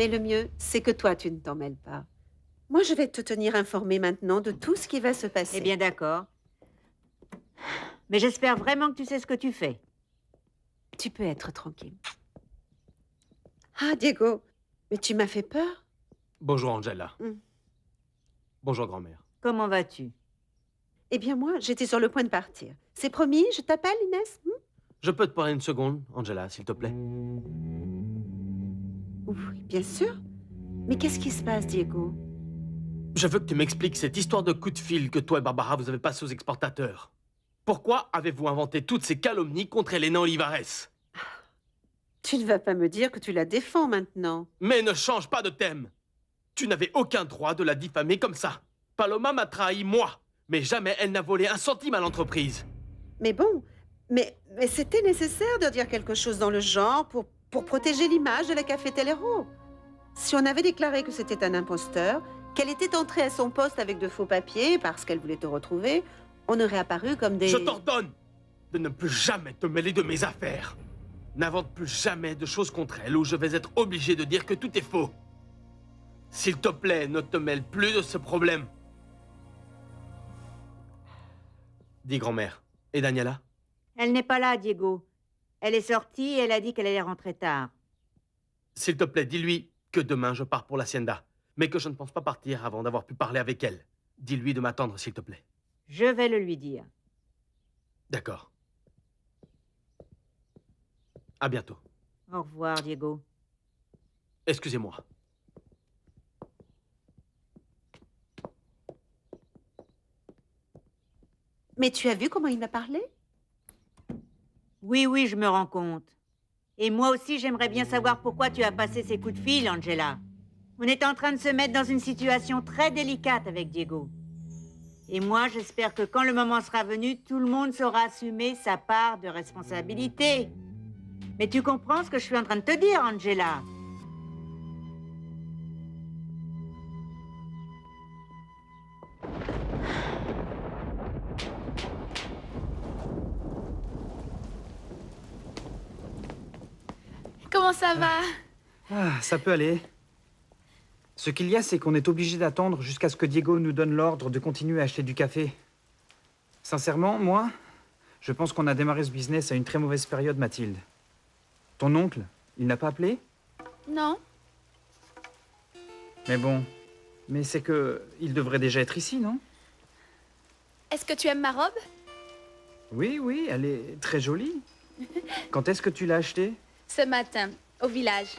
Mais le mieux, c'est que toi, tu ne t'en mêles pas. Moi, je vais te tenir informé maintenant de tout ce qui va se passer. Eh bien, d'accord. Mais j'espère vraiment que tu sais ce que tu fais. Tu peux être tranquille. Ah, Diego, mais tu m'as fait peur. Bonjour, Angela. Mm. Bonjour, grand-mère. Comment vas-tu? Eh bien, moi, j'étais sur le point de partir. C'est promis, je t'appelle, Inès. Je peux te parler une seconde, Angela, s'il te plaît? Oui, bien sûr. Mais qu'est-ce qui se passe, Diego? Je veux que tu m'expliques cette histoire de coup de fil que toi et Barbara vous avez passé aux exportateurs. Pourquoi avez-vous inventé toutes ces calomnies contre Elena Olivares? Tu ne vas pas me dire que tu la défends maintenant. Mais ne change pas de thème. Tu n'avais aucun droit de la diffamer comme ça. Paloma m'a trahi, moi. Mais jamais elle n'a volé un centime à l'entreprise. Mais bon, mais c'était nécessaire de dire quelque chose dans le genre pour protéger l'image de la Café Telero. Si on avait déclaré que c'était un imposteur, qu'elle était entrée à son poste avec de faux papiers parce qu'elle voulait te retrouver, on aurait apparu comme des... Je t'ordonne de ne plus jamais te mêler de mes affaires. N'invente plus jamais de choses contre elle ou je vais être obligé de dire que tout est faux. S'il te plaît, ne te mêle plus de ce problème. Dis, grand-mère. Et Daniela? Elle n'est pas là, Diego. Elle est sortie et elle a dit qu'elle allait rentrer tard. S'il te plaît, dis-lui que demain je pars pour l'hacienda, mais que je ne pense pas partir avant d'avoir pu parler avec elle. Dis-lui de m'attendre, s'il te plaît. Je vais le lui dire. D'accord. À bientôt. Au revoir, Diego. Excusez-moi. Mais tu as vu comment il m'a parlé? Oui, oui, je me rends compte. Et moi aussi, j'aimerais bien savoir pourquoi tu as passé ces coups de fil, Angela. On est en train de se mettre dans une situation très délicate avec Diego. Et moi, j'espère que quand le moment sera venu, tout le monde saura assumer sa part de responsabilité. Mais tu comprends ce que je suis en train de te dire, Angela? Comment ça va? Ah, ça peut aller. Ce qu'il y a, c'est qu'on est obligé d'attendre jusqu'à ce que Diego nous donne l'ordre de continuer à acheter du café. Sincèrement, moi, je pense qu'on a démarré ce business à une très mauvaise période, Mathilde. Ton oncle, il n'a pas appelé? Non. Mais bon, mais c'est que il devrait déjà être ici, non? Est-ce que tu aimes ma robe? Oui, oui, elle est très jolie. Quand est-ce que tu l'as achetée? Ce matin, au village.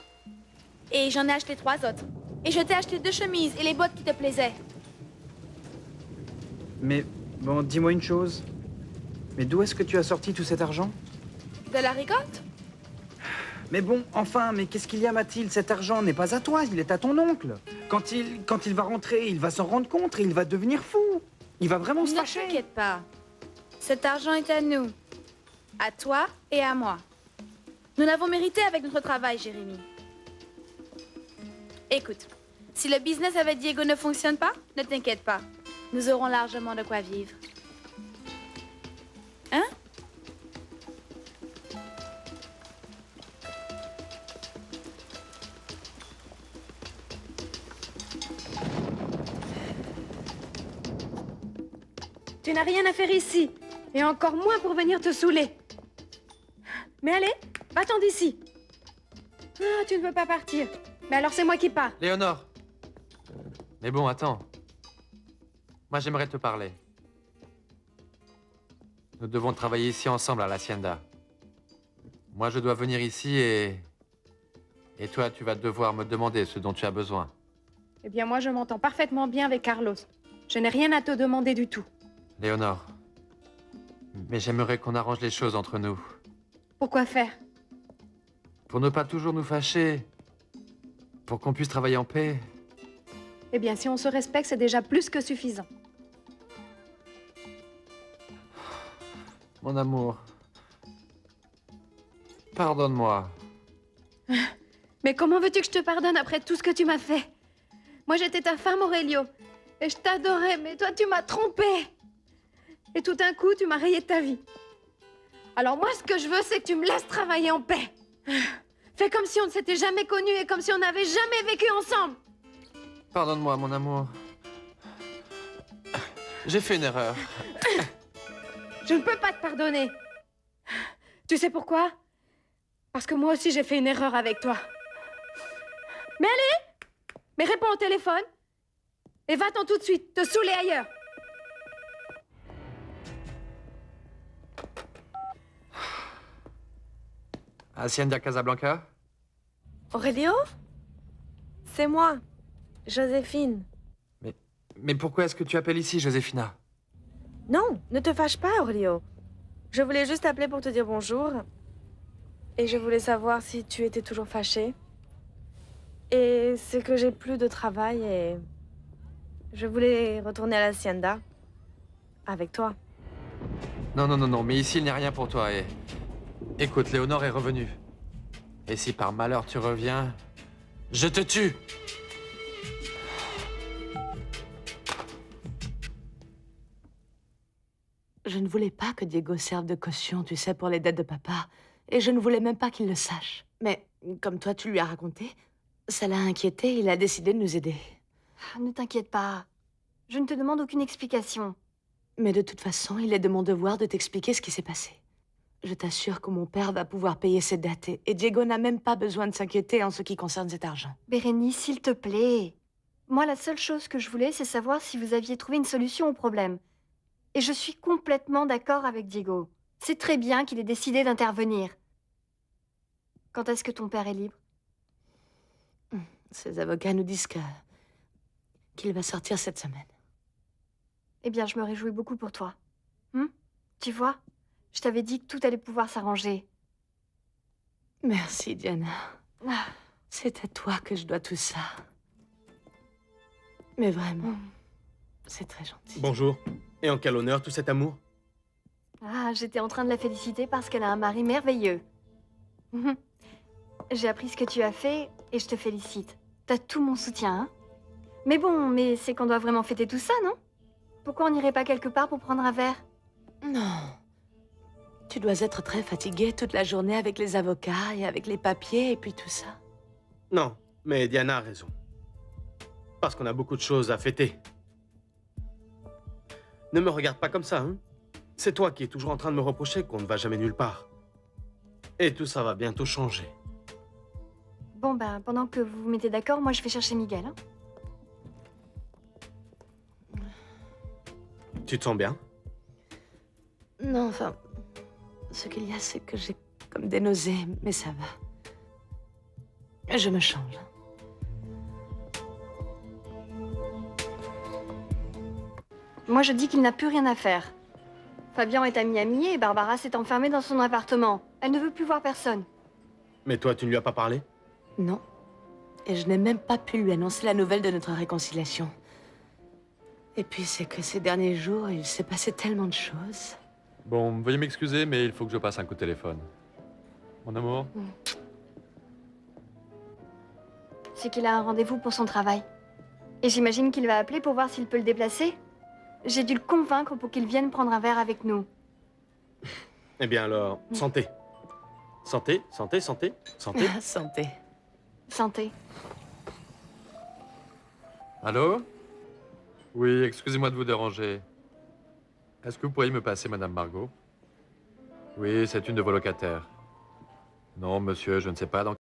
Et j'en ai acheté 3 autres. Et je t'ai acheté 2 chemises et les bottes qui te plaisaient. Mais bon, dis-moi une chose. Mais d'où est-ce que tu as sorti tout cet argent? De la récolte? Mais bon, enfin, mais qu'est-ce qu'il y a, Mathilde? Cet argent n'est pas à toi, il est à ton oncle. Quand il va rentrer, il va s'en rendre compte et il va devenir fou. Il va vraiment se Ne fâcher. t'inquiète pas. Cet argent est à nous. À toi et à moi. Nous l'avons mérité avec notre travail, Jérémy. Écoute, si le business avec Diego ne fonctionne pas, ne t'inquiète pas. Nous aurons largement de quoi vivre. Hein? Tu n'as rien à faire ici, et encore moins pour venir te saouler. Mais allez, va-t'en d'ici. Ah, tu ne veux pas partir. Mais alors c'est moi qui pars. Léonore. Mais bon, attends. Moi, j'aimerais te parler. Nous devons travailler ici ensemble à l'hacienda. Moi, je dois venir ici et toi, tu vas devoir me demander ce dont tu as besoin. Eh bien, moi, je m'entends parfaitement bien avec Carlos. Je n'ai rien à te demander du tout. Léonore. Mais j'aimerais qu'on arrange les choses entre nous. Pourquoi faire? Pour ne pas toujours nous fâcher. Pour qu'on puisse travailler en paix. Eh bien, si on se respecte, c'est déjà plus que suffisant. Mon amour. Pardonne-moi. Mais comment veux-tu que je te pardonne après tout ce que tu m'as fait? Moi, j'étais ta femme, Aurelio. Et je t'adorais, mais toi, tu m'as trompée. Et tout d'un coup, tu m'as rayé de ta vie. Alors moi, ce que je veux, c'est que tu me laisses travailler en paix. Fais comme si on ne s'était jamais connus et comme si on n'avait jamais vécu ensemble. Pardonne-moi, mon amour. J'ai fait une erreur. Je ne peux pas te pardonner. Tu sais pourquoi? Parce que moi aussi j'ai fait une erreur avec toi. Mais allez! Mais réponds au téléphone. Et va-t'en tout de suite, te saouler ailleurs. Hacienda Casablanca? Aurelio? C'est moi, Joséphine. Mais pourquoi est-ce que tu appelles ici, Joséphina? Non, ne te fâche pas, Aurelio. Je voulais juste t'appeler pour te dire bonjour. Et je voulais savoir si tu étais toujours fâché. Et c'est que j'ai plus de travail et... je voulais retourner à l'Hacienda. Avec toi. Non, mais ici, il n'y a rien pour toi et... Écoute, Léonore est revenue. Et si par malheur tu reviens, je te tue! Je ne voulais pas que Diego serve de caution, tu sais, pour les dettes de papa. Et je ne voulais même pas qu'il le sache. Mais, comme toi, tu lui as raconté, ça l'a inquiété, il a décidé de nous aider. Ne t'inquiète pas. Je ne te demande aucune explication. Mais de toute façon, il est de mon devoir de t'expliquer ce qui s'est passé. Je t'assure que mon père va pouvoir payer ses dettes. Et Diego n'a même pas besoin de s'inquiéter en ce qui concerne cet argent. Bérénice, s'il te plaît. Moi, la seule chose que je voulais, c'est savoir si vous aviez trouvé une solution au problème. Et je suis complètement d'accord avec Diego. C'est très bien qu'il ait décidé d'intervenir. Quand est-ce que ton père est libre? Ses avocats nous disent qu'il va sortir cette semaine. Eh bien, je me réjouis beaucoup pour toi. Tu vois, je t'avais dit que tout allait pouvoir s'arranger. Merci, Diana. C'est à toi que je dois tout ça. Mais vraiment, c'est très gentil. Bonjour. Et en quel honneur tout cet amour? Ah, j'étais en train de la féliciter parce qu'elle a un mari merveilleux. J'ai appris ce que tu as fait et je te félicite. T'as tout mon soutien, hein? Mais bon, mais c'est qu'on doit vraiment fêter tout ça, non? Pourquoi on n'irait pas quelque part pour prendre un verre? Non. Tu dois être très fatiguée toute la journée avec les avocats et avec les papiers et puis tout ça. Non, mais Diana a raison. Parce qu'on a beaucoup de choses à fêter. Ne me regarde pas comme ça, hein? C'est toi qui es toujours en train de me reprocher qu'on ne va jamais nulle part. Et tout ça va bientôt changer. Bon, ben, pendant que vous vous mettez d'accord, moi je vais chercher Miguel, hein? Tu te sens bien? Non, enfin, ce qu'il y a, c'est que j'ai comme des nausées, mais ça va. Je me change. Moi je dis qu'il n'a plus rien à faire. Fabien est à Miami et Barbara s'est enfermée dans son appartement. Elle ne veut plus voir personne. Mais toi, tu ne lui as pas parlé? Non. Et je n'ai même pas pu lui annoncer la nouvelle de notre réconciliation. Et puis, c'est que ces derniers jours, il s'est passé tellement de choses. Bon, veuillez m'excuser, mais il faut que je passe un coup de téléphone. Mon amour? C'est qu'il a un rendez-vous pour son travail. Et j'imagine qu'il va appeler pour voir s'il peut le déplacer. J'ai dû le convaincre pour qu'il vienne prendre un verre avec nous. Eh bien alors, santé. Santé, santé, santé, santé. Santé. Santé. Allô? Oui, excusez-moi de vous déranger. Est-ce que vous pourriez me passer Madame Margot? Oui, c'est une de vos locataires. Non, monsieur, je ne sais pas dans